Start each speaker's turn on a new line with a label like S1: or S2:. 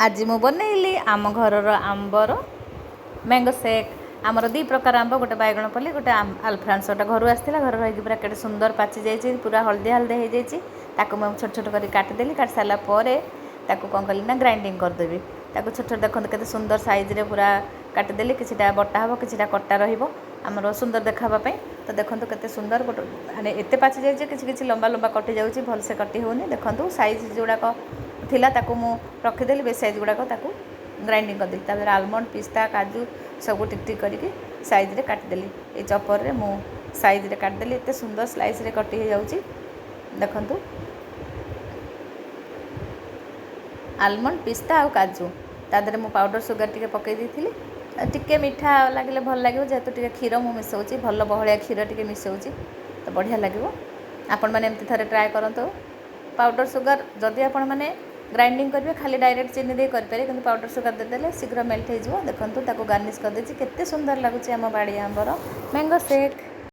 S1: आज मु बनैली आम घरर आंबर मैंगो सेक। आमर दी प्रकार आंब, गोटे बैगण पल्ली, गोटे आलफ्रांस। घर आसाला, घर रही पूरा केटे सुंदर पाची जाइए, पूरा हलदिया हलदिया हो जाइए। मुझे छोट छोट कर काटिदेली, काटि सारा पर कौन कली ना ग्राइंडिंग करदेवी। छोट छोट देखो के सुंदर सैज पूरा काटिदेली, किसीटा बटा हम, किसीटा कटा रमर सुंदर देखापी। तो देखो के सुंदर गोटे माने एत पाची जाइए, किसी लंबा लंबा कटि जाऊँगी, भलसे कटि होनी। देखो सैज जोड़ाक थिला ताकू मु रखीदेली, बेस सैज गुड़ाक ग्राइंडिंग करदेली। तापर आलमंड, पिस्ता, काजू सब टिक टिक करके साइज रे काटिदेली। ये चपर रे मु साइज रे काटिदेली, एत सुंदर स्लाइस रे कटि हो जाउची। देखंतु आलमंड, पिस्ता और काजू तादरे मु पाउडर सुगर टिके पकई देइथिली। टिके मीठा लगे भल लगे, जेहेतु टिके क्षीर मु मिसाऊँगी, भल बहलिया क्षीर टिके मिसाऊँगी, तो बढ़िया लगे। आपण मैंने एमती थे ट्राए करंतु। पाउडर सुगर जदि आपण मैंने ग्राइंडिंग करेंगे, खाली डायरेक्ट चीनी दे करेंगे, कि पाउडर सुगर देदेले शीघ्र मेल्ट हो। देखो गार्निश कर केते सुंदर लगुच आम बाड़ी आंबर मैंगो सेक।